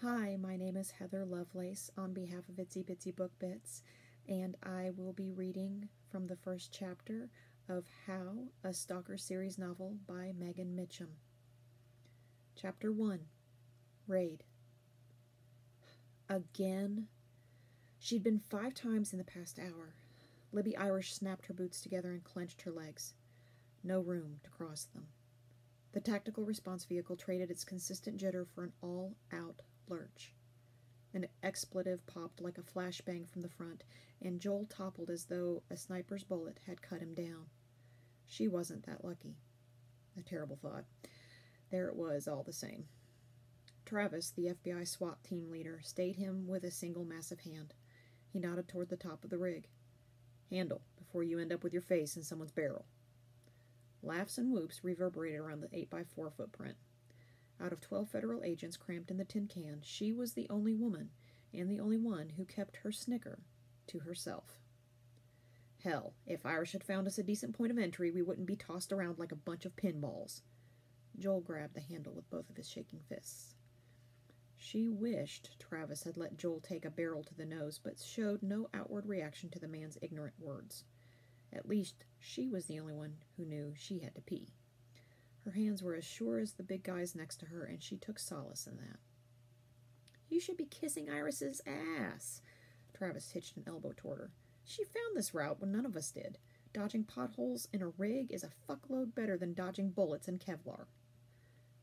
Hi, my name is Heather Lovelace on behalf of Itsy Bitsy Book Bits, and I will be reading from the first chapter of How, a Stalker series novel by Megan Mitchum. Chapter 1, Raid. Again? She'd been 5 times in the past hour. Libby Irish snapped her boots together and clenched her legs. No room to cross them. The tactical response vehicle traded its consistent jitter for an all-out lurch. An expletive popped like a flashbang from the front, and Joel toppled as though a sniper's bullet had cut him down. She wasn't that lucky. A terrible thought. There it was, all the same. Travis, the FBI SWAT team leader, stayed him with a single massive hand. He nodded toward the top of the rig. "Handle, before you end up with your face in someone's barrel." Laughs and whoops reverberated around the 8x4 footprint. Out of 12 federal agents cramped in the tin can, she was the only woman, and the only one who kept her snicker to herself. Hell, if Irish had found us a decent point of entry, we wouldn't be tossed around like a bunch of pinballs. Joel grabbed the handle with both of his shaking fists. She wished Travis had let Joel take a barrel to the nose, but showed no outward reaction to the man's ignorant words. At least she was the only one who knew she had to pee. Her hands were as sure as the big guys next to her, and she took solace in that. "You should be kissing Iris's ass." Travis hitched an elbow toward her. "She found this route when none of us did. Dodging potholes in a rig is a fuckload better than dodging bullets in Kevlar."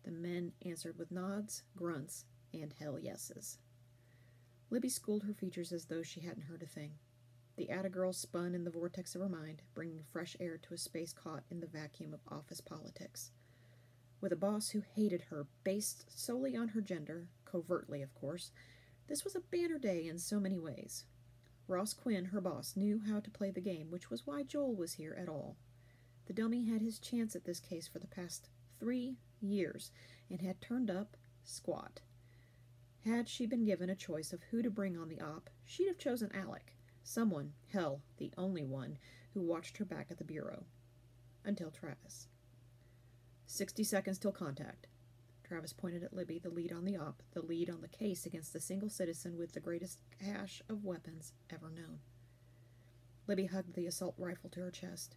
The men answered with nods, grunts, and hell yeses. Libby schooled her features as though she hadn't heard a thing. The Atta girl spun in the vortex of her mind, bringing fresh air to a space caught in the vacuum of office politics. With a boss who hated her based solely on her gender, covertly of course, this was a banner day in so many ways. Ross Quinn, her boss, knew how to play the game, which was why Joel was here at all. The dummy had his chance at this case for the past 3 years, and had turned up squat. Had she been given a choice of who to bring on the op, she'd have chosen Alec. Someone, hell, the only one, who watched her back at the bureau. Until Travis. 60 seconds till contact. Travis pointed at Libby, the lead on the op, the lead on the case against the single citizen with the greatest cache of weapons ever known. Libby hugged the assault rifle to her chest.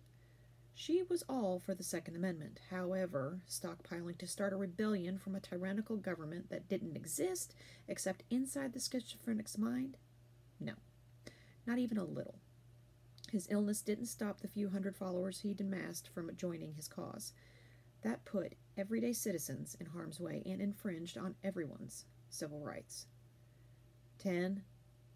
She was all for the Second Amendment. However, stockpiling to start a rebellion from a tyrannical government that didn't exist except inside the schizophrenic's mind? No. Not even a little. His illness didn't stop the few hundred followers he'd amassed from joining his cause. That put everyday citizens in harm's way and infringed on everyone's civil rights. 10,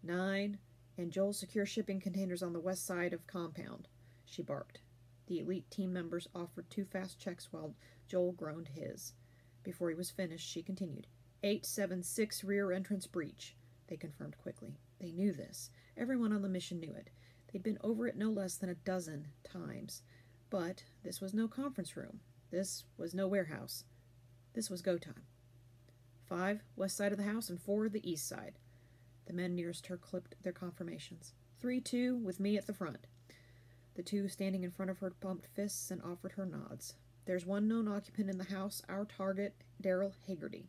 9, and Joel secure shipping containers on the west side of compound, she barked. The elite team members offered 2 fast checks while Joel groaned his. Before he was finished, she continued. 876 rear entrance breach, they confirmed quickly. They knew this. Everyone on the mission knew it. They'd been over it no less than a dozen times. But this was no conference room. This was no warehouse. This was go time. 5 west side of the house and 4 the east side. The men nearest her clipped their confirmations. 3-2 with me at the front. The 2 standing in front of her pumped fists and offered her nods. There's 1 known occupant in the house, our target, Daryl Hagerty.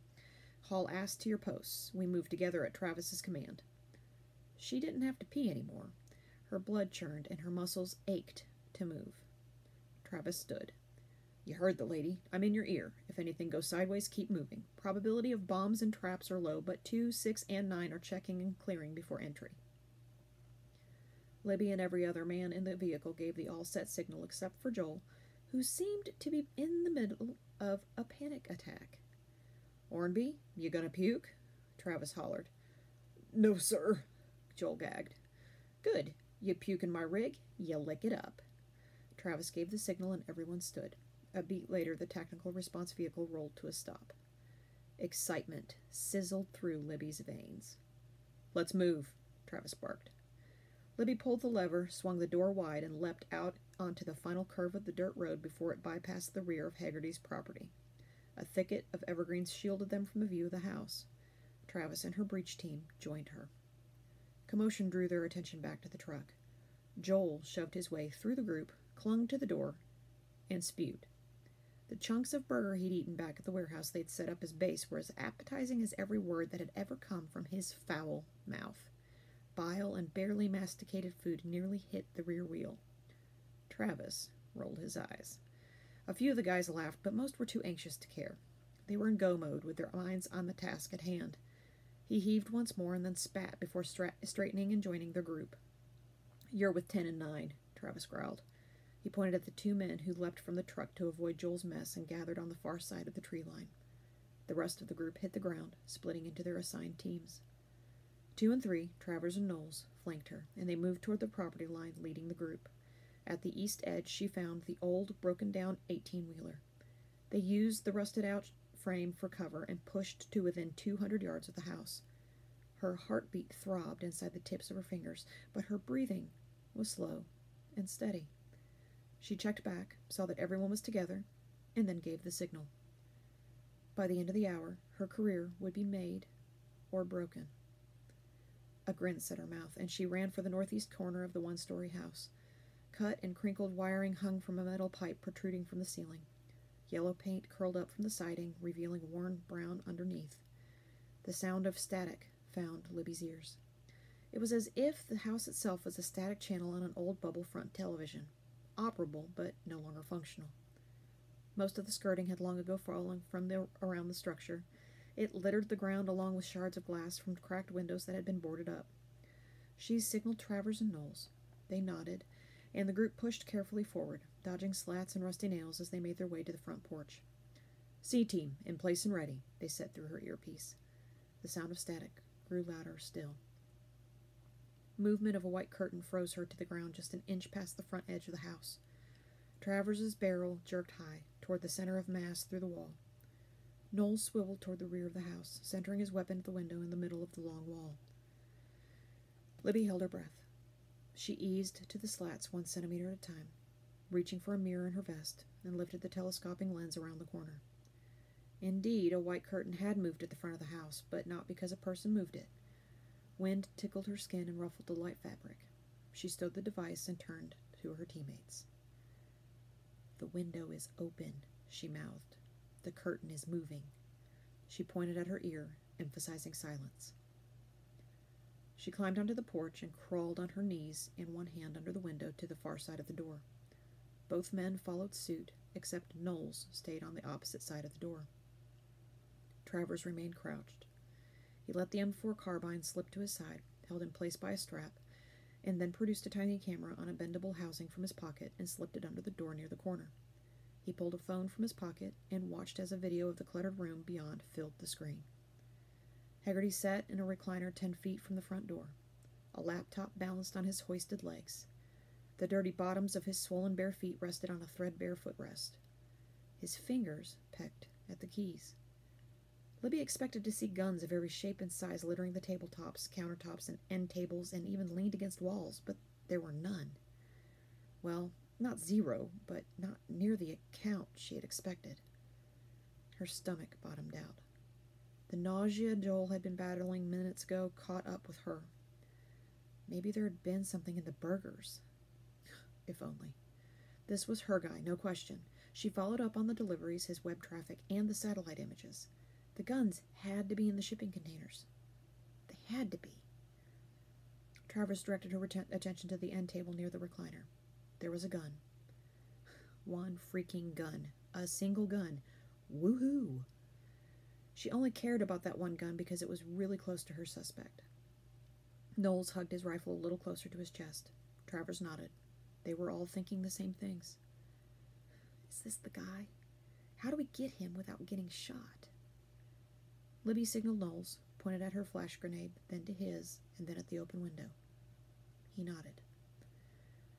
Haul ass to your posts. We move together at Travis's command. She didn't have to pee anymore. Her blood churned and her muscles ached to move. Travis stood. "You heard the lady. I'm in your ear. If anything goes sideways, keep moving. Probability of bombs and traps are low, but 2, 6, and 9 are checking and clearing before entry." Libby and every other man in the vehicle gave the all-set signal except for Joel, who seemed to be in the middle of a panic attack. "Ornby, you gonna puke?" Travis hollered. "No, sir," Joel gagged. "Good. You puke in my rig, you lick it up." Travis gave the signal and everyone stood. A beat later, the technical response vehicle rolled to a stop. Excitement sizzled through Libby's veins. "Let's move," Travis barked. Libby pulled the lever, swung the door wide, and leapt out onto the final curve of the dirt road before it bypassed the rear of Haggerty's property. A thicket of evergreens shielded them from the view of the house. Travis and her breach team joined her. Commotion drew their attention back to the truck. Joel shoved his way through the group, clung to the door, and spewed. The chunks of burger he'd eaten back at the warehouse they'd set up as base were as appetizing as every word that had ever come from his foul mouth. Bile and barely masticated food nearly hit the rear wheel. Travis rolled his eyes. A few of the guys laughed, but most were too anxious to care. They were in go mode, with their minds on the task at hand. He heaved once more and then spat before straightening and joining their group. "You're with 10 and 9, Travis growled. He pointed at the two men who leapt from the truck to avoid Joel's mess and gathered on the far side of the tree line. The rest of the group hit the ground, splitting into their assigned teams. 2 and 3, Travers and Knowles, flanked her, and they moved toward the property line, leading the group. At the east edge, she found the old, broken-down 18-wheeler. They used the rusted-out frame for cover and pushed to within 200 yards of the house. Her heartbeat throbbed inside the tips of her fingers, but her breathing was slow and steady. She checked back, saw that everyone was together, and then gave the signal. By the end of the hour, her career would be made or broken. A grin set her mouth, and she ran for the northeast corner of the one-story house. Cut and crinkled wiring hung from a metal pipe protruding from the ceiling. Yellow paint curled up from the siding, revealing worn brown underneath. The sound of static found Libby's ears. It was as if the house itself was a static channel on an old bubble-front television. Operable, but no longer functional. Most of the skirting had long ago fallen from around the structure. It littered the ground along with shards of glass from cracked windows that had been boarded up. She signaled Travers and Knowles. They nodded, and the group pushed carefully forward, dodging slats and rusty nails as they made their way to the front porch. "C-team, in place and ready," they said through her earpiece. The sound of static grew louder still. Movement of a white curtain froze her to the ground just an inch past the front edge of the house. Travers's barrel jerked high, toward the center of mass through the wall. Knowles swiveled toward the rear of the house, centering his weapon at the window in the middle of the long wall. Libby held her breath. She eased to the slats 1 centimeter at a time, reaching for a mirror in her vest, and lifted the telescoping lens around the corner. Indeed, a white curtain had moved at the front of the house, but not because a person moved it. Wind tickled her skin and ruffled the light fabric. She stowed the device and turned to her teammates. "The window is open," she mouthed. "The curtain is moving." She pointed at her ear, emphasizing silence. She climbed onto the porch and crawled on her knees and one hand under the window to the far side of the door. Both men followed suit, except Knowles stayed on the opposite side of the door. Travers remained crouched. He let the M4 carbine slip to his side, held in place by a strap, and then produced a tiny camera on a bendable housing from his pocket and slipped it under the door near the corner. He pulled a phone from his pocket and watched as a video of the cluttered room beyond filled the screen. Haggerty sat in a recliner 10 feet from the front door. A laptop balanced on his hoisted legs. The dirty bottoms of his swollen bare feet rested on a threadbare footrest. His fingers pecked at the keys. Libby expected to see guns of every shape and size littering the tabletops, countertops, and end tables, and even leaned against walls, but there were none. Well, not zero, but not near the count she had expected. Her stomach bottomed out. The nausea Joel had been battling minutes ago caught up with her. Maybe there had been something in the burgers. If only. This was her guy, no question. She followed up on the deliveries, his web traffic, and the satellite images. The guns had to be in the shipping containers. They had to be. Travers directed her attention to the end table near the recliner. There was a gun. One freaking gun. A single gun. Woohoo! She only cared about that one gun because it was really close to her suspect. Knowles hugged his rifle a little closer to his chest. Travers nodded. They were all thinking the same things. Is this the guy? How do we get him without getting shot? Libby signaled Knowles, pointed at her flash grenade, then to his, and then at the open window. He nodded.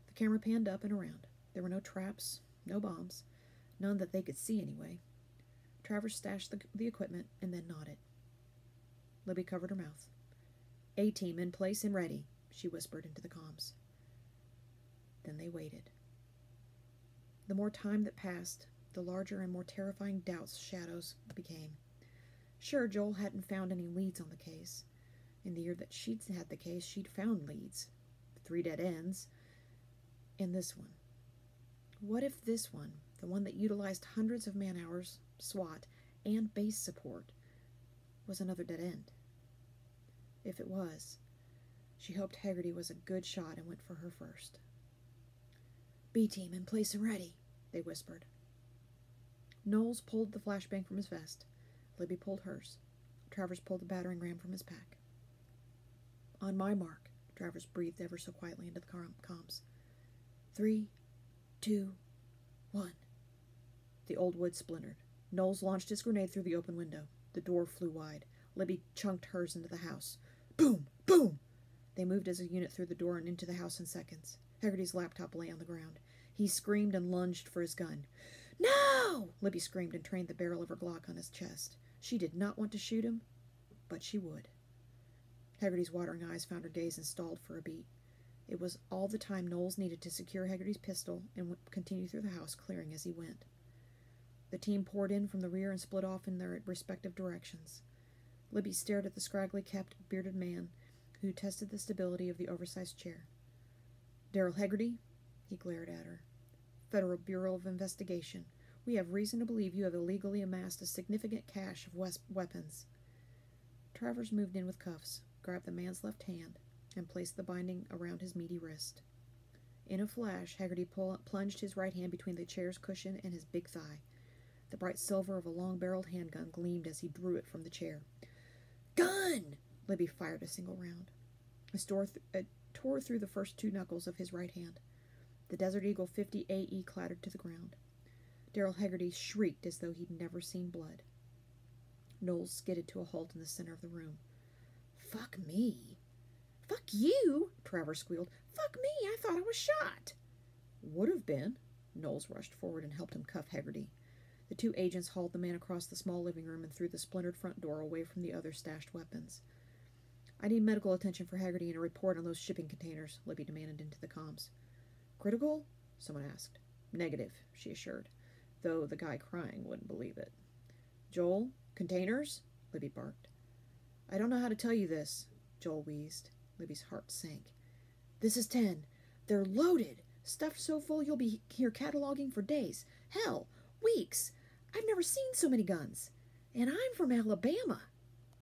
The camera panned up and around. There were no traps, no bombs, none that they could see anyway. Travers stashed the equipment and then nodded. Libby covered her mouth. "A-team in place and ready," she whispered into the comms. Then they waited. The more time that passed, the larger and more terrifying doubts shadows became. Sure, Joel hadn't found any leads on the case. In the year that she'd had the case, she'd found leads. 3 dead ends. And this one. What if this one, the one that utilized hundreds of man-hours, SWAT, and base support, was another dead end. If it was, she hoped Haggerty was a good shot and went for her first. "B-team in place and ready," they whispered. Knowles pulled the flashbang from his vest. Libby pulled hers. Travers pulled the battering ram from his pack. "On my mark," Travers breathed ever so quietly into the comms. 3, 2, 1. The old wood splintered. Knowles launched his grenade through the open window. The door flew wide. Libby chunked hers into the house. Boom! Boom! They moved as a unit through the door and into the house in seconds. Haggerty's laptop lay on the ground. He screamed and lunged for his gun. "No!" Libby screamed and trained the barrel of her Glock on his chest. She did not want to shoot him, but she would. Haggerty's watering eyes found her gaze and stalled for a beat. It was all the time Knowles needed to secure Haggerty's pistol and continue through the house, clearing as he went. The team poured in from the rear and split off in their respective directions. Libby stared at the scraggly kept, bearded man who tested the stability of the oversized chair. "Daryl Haggerty?" He glared at her. "Federal Bureau of Investigation. We have reason to believe you have illegally amassed a significant cache of weapons." Travers moved in with cuffs, grabbed the man's left hand, and placed the binding around his meaty wrist. In a flash, Haggerty plunged his right hand between the chair's cushion and his big thigh. The bright silver of a long-barreled handgun gleamed as he drew it from the chair. "Gun!" Libby fired a single round. It tore through the first two knuckles of his right hand. The Desert Eagle 50 AE clattered to the ground. Daryl Haggerty shrieked as though he'd never seen blood. Knowles skidded to a halt in the center of the room. "Fuck me." "Fuck you!" Travers squealed. "Fuck me! I thought I was shot." "Would have been." Knowles rushed forward and helped him cuff Haggerty. The two agents hauled the man across the small living room and through the splintered front door away from the other stashed weapons. "I need medical attention for Haggerty and a report on those shipping containers," Libby demanded into the comms. "Critical?" someone asked. "Negative," she assured, though the guy crying wouldn't believe it. "Joel, containers?" Libby barked. "I don't know how to tell you this," Joel wheezed. Libby's heart sank. "This is 10. They're loaded. Stuffed so full you'll be here cataloging for days. Hell, weeks. I've never seen so many guns. And I'm from Alabama."